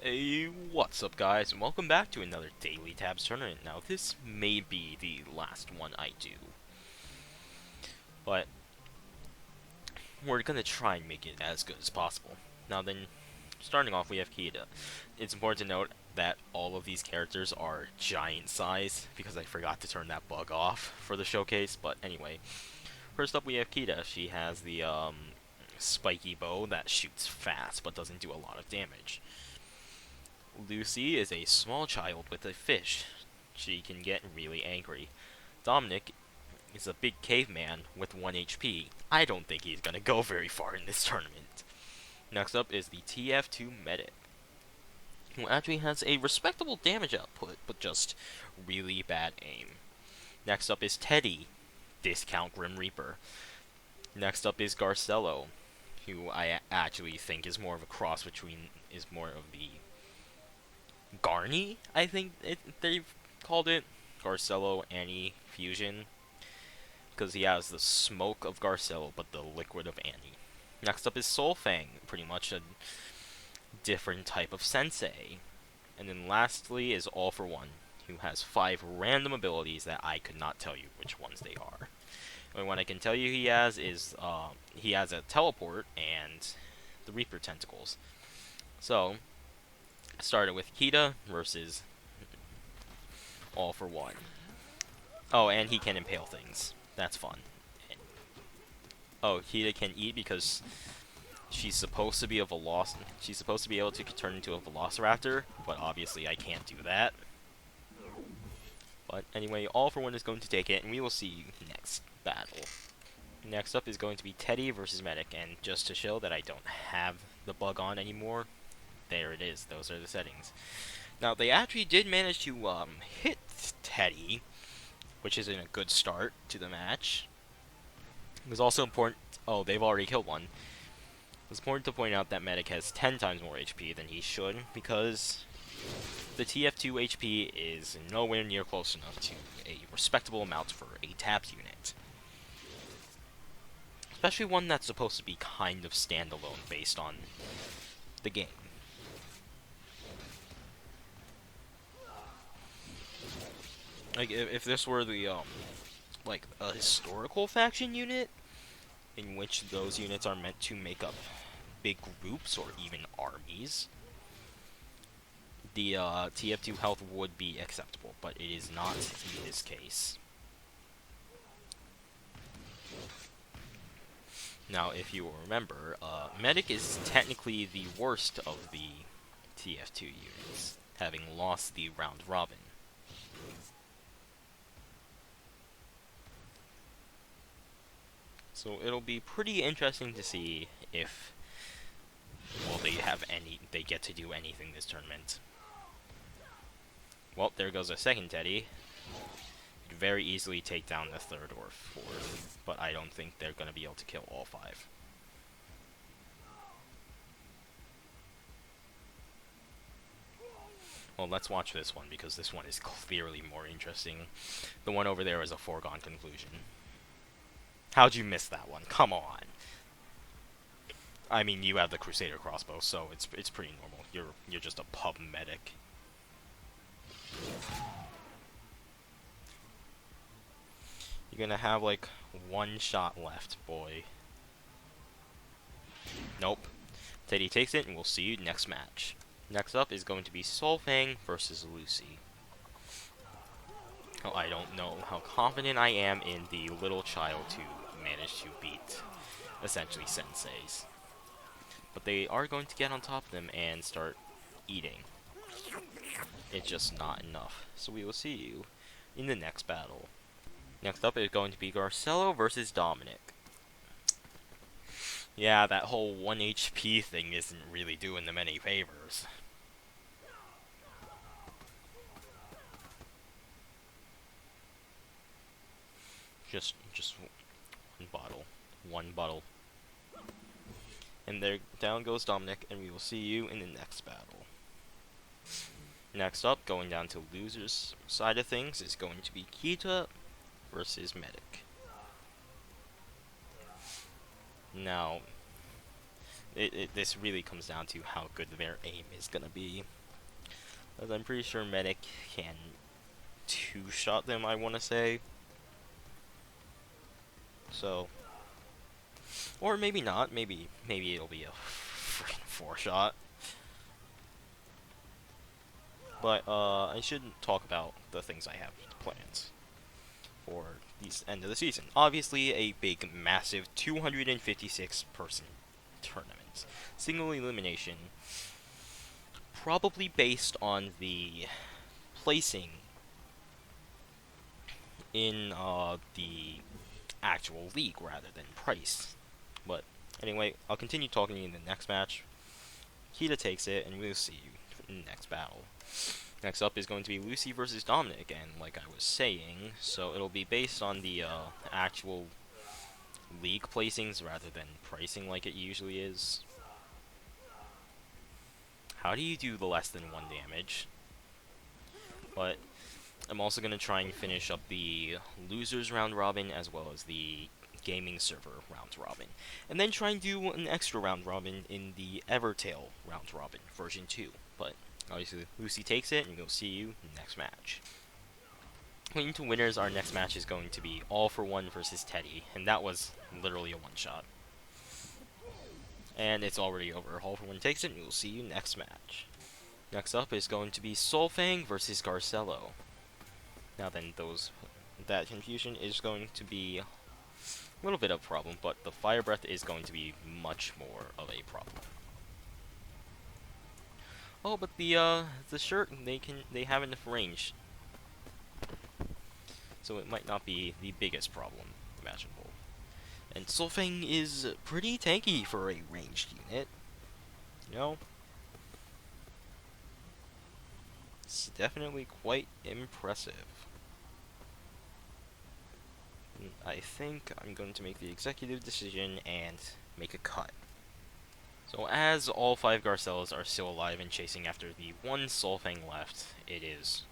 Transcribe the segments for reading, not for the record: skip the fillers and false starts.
Hey, what's up guys, and welcome back to another Daily Tabs tournament. Now, this may be the last one I do, but we're gonna try and make it as good as possible. Now then, starting off, we have Kita. It's important to note that all of these characters are giant size, because I forgot to turn that bug off for the showcase, but anyway. First up, we have Kita. She has the, spiky bow that shoots fast, but doesn't do a lot of damage. Lucy is a small child with a fish. She can get really angry. Dominic is a big caveman with 1 HP. I don't think he's gonna go very far in this tournament. Next up is the TF2 Medic, who actually has a respectable damage output, but just really bad aim. Next up is Teddy, Discount Grim Reaper. Next up is Garcello, who I actually think is more of a cross between, is more of the Garny, I think they've called it. Garcello Annie fusion. Because he has the smoke of Garcello, but the liquid of Annie. Next up is Soulfang, pretty much a different type of sensei. And then lastly is All for One, who has 5 random abilities that I could not tell you which ones they are. The only one I can tell you he has is, he has a teleport and the Reaper Tentacles. So, started with Kita versus All for One. Oh, and he can impale things. That's fun. Oh, Kita can eat because she's supposed to be a she's supposed to be able to turn into a Velociraptor, but obviously I can't do that. But anyway, All for One is going to take it, and we will see you next battle. Next up is going to be Teddy versus Medic, and just to show that I don't have the bug on anymore, there it is. Those are the settings. Now, they actually did manage to hit Teddy, which is a good start to the match. It was also important. Oh, they've already killed one. It's important to point out that Medic has 10 times more HP than he should, because the TF2 HP is nowhere near close enough to a respectable amount for a TAPS unit. Especially one that's supposed to be kind of standalone based on the game. Like, if this were the, like, a historical faction unit, in which those units are meant to make up big groups or even armies, the TF2 health would be acceptable, but it is not in this case. Now, if you will remember, Medic is technically the worst of the TF2 units, having lost the round robin. So it'll be pretty interesting to see if, well, they get to do anything this tournament. Well, there goes a second Teddy. Could very easily take down the third or fourth, but I don't think they're going to be able to kill all 5. Well, let's watch this one, because this one is clearly more interesting. The one over there is a foregone conclusion. How'd you miss that one? Come on. I mean, you have the Crusader crossbow, so it's pretty normal. You're just a pub medic. You're gonna have like 1 shot left, boy. Nope. Teddy takes it, and we'll see you next match. Next up is going to be Soulfang versus Lucy. Oh, I don't know how confident I am in the little child to manage to beat, essentially, senseis. But they are going to get on top of them and start eating. It's just not enough. So we will see you in the next battle. Next up is going to be Garcello versus Dominic. Yeah, that whole 1 HP thing isn't really doing them any favors. Just one bottle. One bottle. And there, down goes Dominic, and we will see you in the next battle. Next up, going down to losers side of things, is going to be Kita versus Medic. Now, this really comes down to how good their aim is gonna be. As I'm pretty sure Medic can two-shot them, I want to say. So, or maybe not. Maybe it'll be a freaking four-shot. But I shouldn't talk about the things I have planned for the end of the season. Obviously, a big, massive 256-person tournament, single elimination, probably based on the placing in the actual league rather than price. But anyway, I'll continue talking in the next match. Kita takes it, and we'll see you in the next battle. Next up is going to be Lucy versus Dominic, and like I was saying, so it'll be based on the actual league placings rather than pricing like it usually is. How do you do the less than 1 damage? But I'm also going to try and finish up the losers round robin as well as the gaming server round robin, and then try and do an extra round robin in the Evertail round robin version 2. But obviously Lucy takes it, and we'll see you next match. Leading to winners, our next match is going to be All For One versus Teddy, and that was literally a one-shot. And it's already over. All For One takes it, and we'll see you next match. Next up is going to be Solfang versus Garcello. Now then, that confusion is going to be a little bit of a problem, but the Fire Breath is going to be much more of a problem. Oh, but the shirt they have enough range, so it might not be the biggest problem imaginable. And Solfang is pretty tanky for a ranged unit. You know, it's definitely quite impressive. I think I'm going to make the executive decision and make a cut. So as all 5 Garcellos are still alive and chasing after the one Solfang left, it is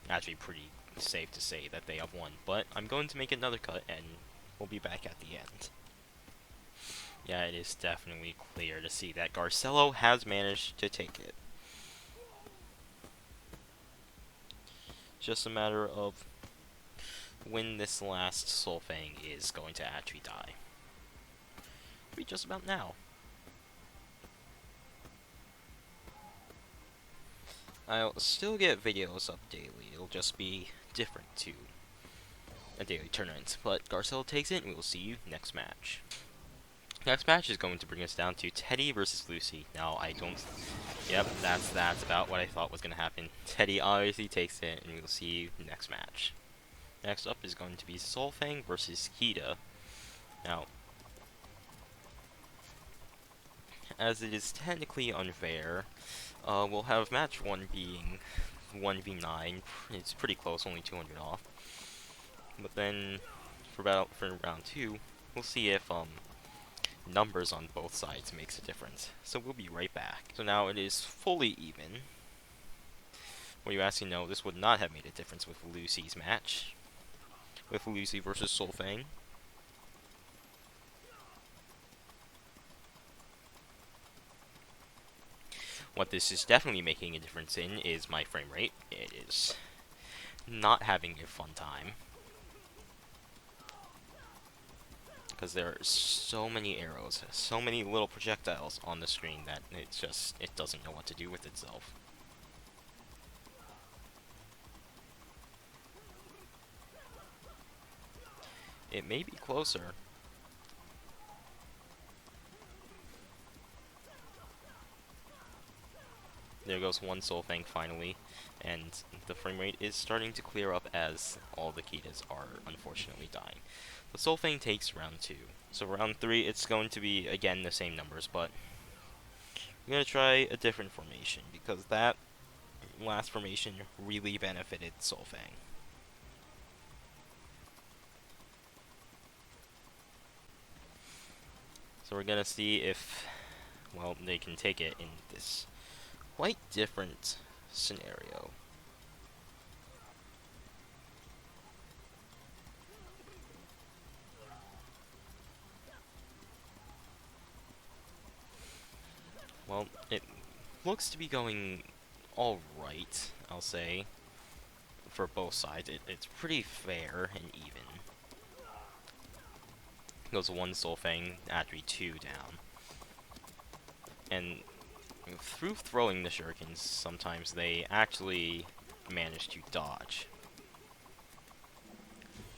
actually pretty safe to say that they have won. But I'm going to make another cut, and we'll be back at the end. Yeah, it is definitely clear to see that Garcello has managed to take it. Just a matter of when this last Solfang is going to actually die. It'll be just about now. I'll still get videos up daily. It'll just be different to a daily tournament. But Garcello takes it, and we will see you next match. Next match is going to bring us down to Teddy versus Lucy. Now, I don't... Yep, that's about what I thought was going to happen. Teddy obviously takes it, and we'll see you next match. Next up is going to be Solfang versus Kita. Now, as it is technically unfair, we'll have match 1 being 1v9. It's pretty close, only 200 off. But then, for round 2, we'll see if numbers on both sides makes a difference. So we'll be right back. So now it is fully even. What you asking? No, this would not have made a difference with Lucy's match. With Lucy versus Solfang. What this is definitely making a difference in is my frame rate. It is not having a fun time. Because there are so many arrows, so many little projectiles on the screen that it doesn't know what to do with itself. It may be closer. There goes one Solfang finally, and the frame rate is starting to clear up as all the Kitas are unfortunately dying. The Solfang takes round 2. So round 3, it's going to be, again, the same numbers, but I'm going to try a different formation, because that last formation really benefited Solfang. So we're going to see if, well, they can take it in this quite different scenario. Well, it looks to be going alright, I'll say, for both sides. It's pretty fair and even. Goes one Soul Fang, Atri 2 down. And through throwing the shurikens, sometimes they actually manage to dodge.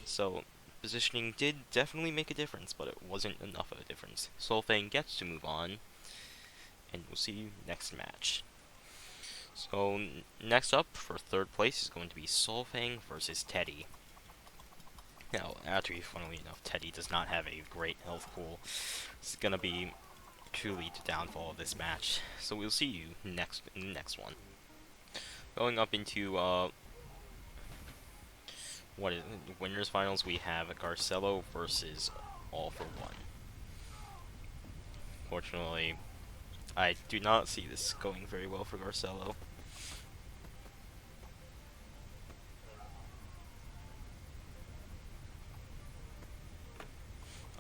So, positioning did definitely make a difference, but it wasn't enough of a difference. Soul Fang gets to move on, and we'll see you next match. So, next up for third place is going to be Soul Fang versus Teddy. Now, actually, funnily enough, Teddy does not have a great health pool. It's gonna be truly the downfall of this match. So we'll see you in the next one. Going up into winners finals, we have Garcello versus All for One. Fortunately, I do not see this going very well for Garcello.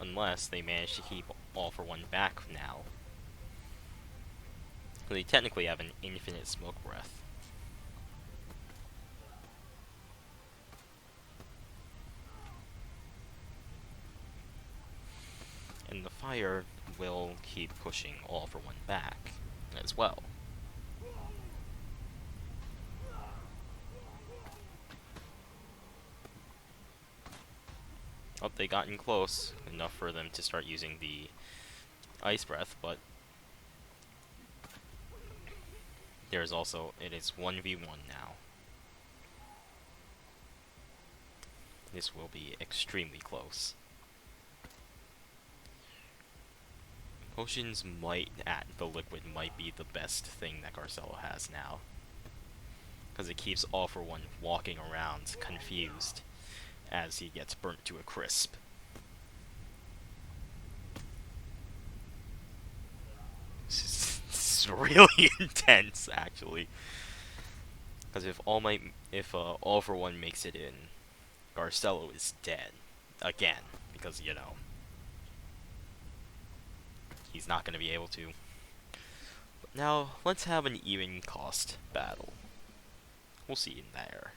Unless they manage to keep All for One back now. They technically have an infinite smoke breath. And the fire will keep pushing All for One back as well. Oh, they gotten close enough for them to start using the Ice Breath, but there's also, it is 1v1 now. This will be extremely close. Potions at the liquid might be the best thing that Garcello has now. Because it keeps All for One walking around confused as he gets burnt to a crisp. This is really intense, actually. Because if All for One makes it in, Garcello is dead again. Because he's not going to be able to. But now let's have an even cost battle. We'll see in there.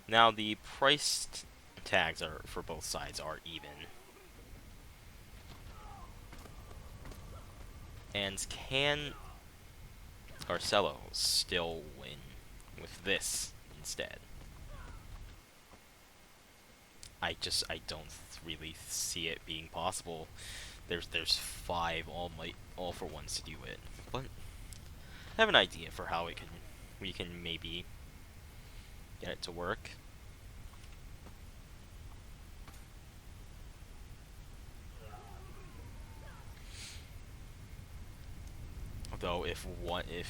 Now the price tags are for both sides are even. And can Garcello still win with this instead? I don't really see it being possible. There's 5 all for ones to do it, but I have an idea for how we can maybe get it to work. Though if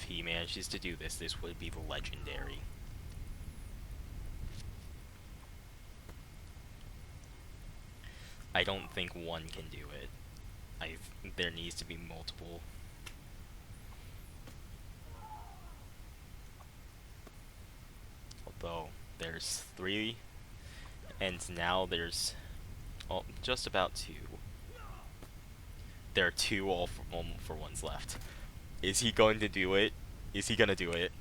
he manages to do this, this would be the legendary. I don't think one can do it. There needs to be multiple. Although there's 3, and now there's just about 2. There are 2 all for ones left. Is he going to do it? Is he gonna do it?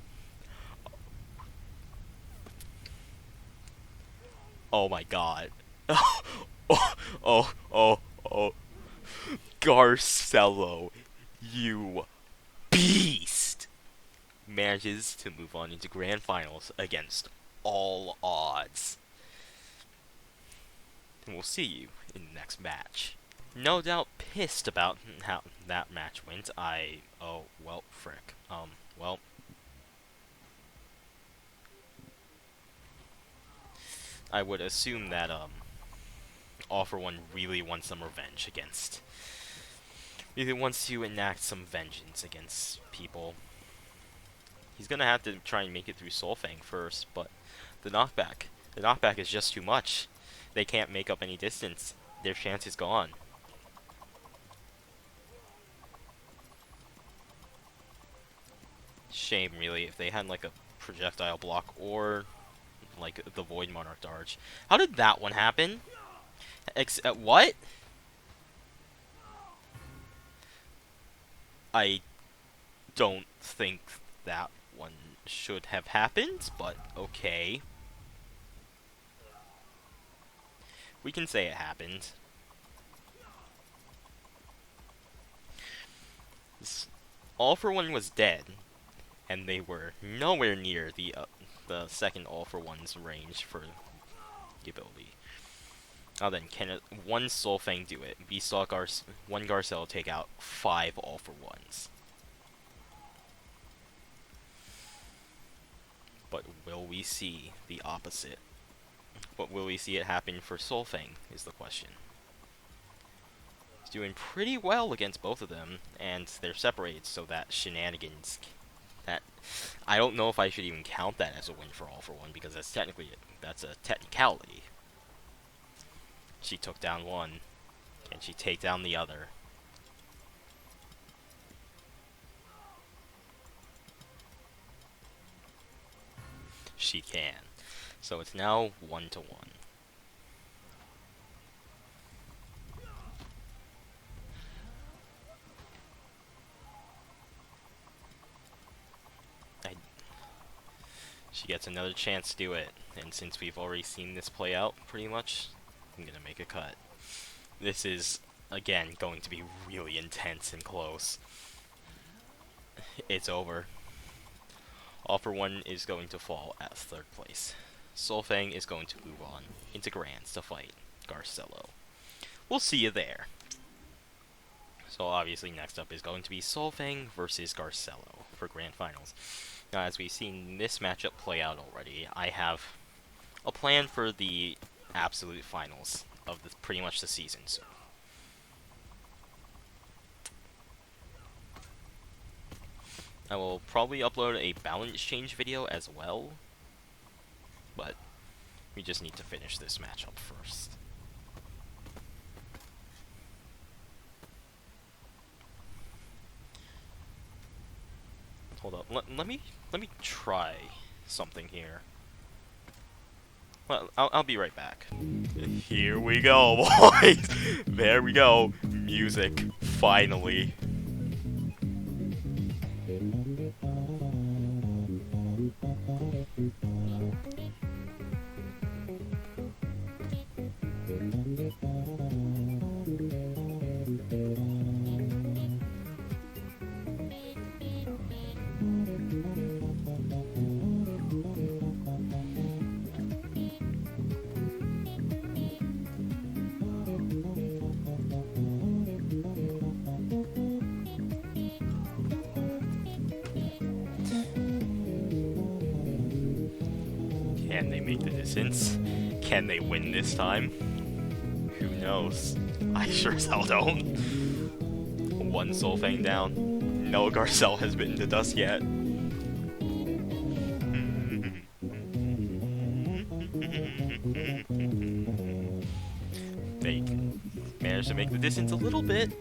Oh my god. Oh. Garcello, you beast! Manages to move on into grand finals against all odds. And we'll see you in the next match. No doubt pissed about how that match went. Oh, well, frick. Well. I would assume that, All for One really wants some revenge against. Really wants to enact some vengeance against people. He's gonna have to try and make it through Soul Fang first, but the knockback is just too much. They can't make up any distance. Their chance is gone. Shame, really, if they had like a projectile block or like the Void Monarch Dodge. How did that one happen? What? don't think that one should have happened, but okay. We can say it happened. All for One was dead, and they were nowhere near the second All for One's range for the ability. Now then, can one Soul Fang do it? Beastlaw one Garcelle take out 5 All for Ones. But will we see the opposite? But will we see it happen for Soul Fang is the question. He's doing pretty well against both of them, and they're separated, so that shenanigans... That I don't know if I should even count that as a win for All for One, because that's a technicality. She took down one. Can she take down the other? She can. So it's now 1-1. She gets another chance to do it, and since we've already seen this play out pretty much, I'm gonna make a cut. This is, again, going to be really intense and close. It's over. All for One is going to fall at 3rd place. Soul Fang is going to move on into Grands to fight Garcello. We'll see you there. So obviously next up is going to be Soul Fang versus Garcello for Grand Finals. Now, as we've seen this matchup play out already, I have a plan for the absolute finals of pretty much the season. So I will probably upload a balance change video as well, but we just need to finish this matchup first. Hold up, let me try something here. Well, I'll be right back. Here we go, boys! There we go. Music, finally. Can they make the distance? Can they win this time? Who knows? I sure as hell don't. One Soul Fang down. No Garcelle has bitten the dust yet. They managed to make the distance a little bit.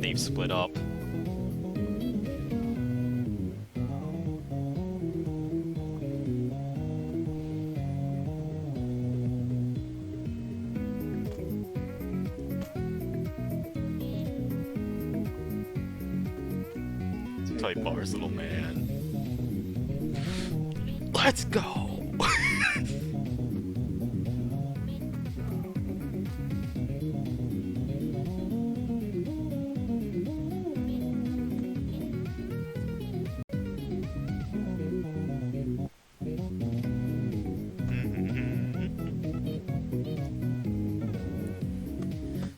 They've split up. Tight bars, little man. Let's go!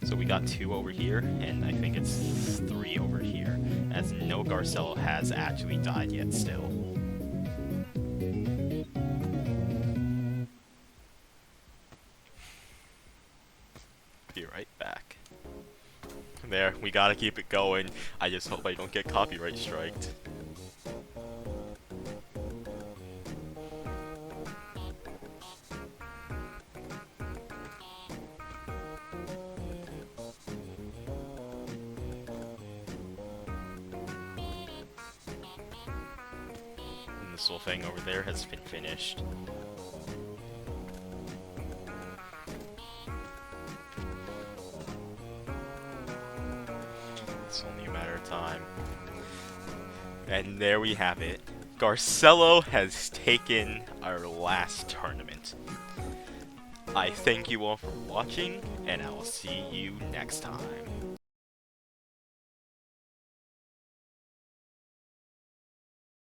So we got 2 over here, and I think it's 3 over here, as no Garcello has actually died yet still. Be right back. There, we gotta keep it going. I just hope I don't get copyright striked. and this whole thing over there has been finished. It's only a matter of time. And there we have it. Garcello has taken our last tournament. I thank you all for watching, and I will see you next time.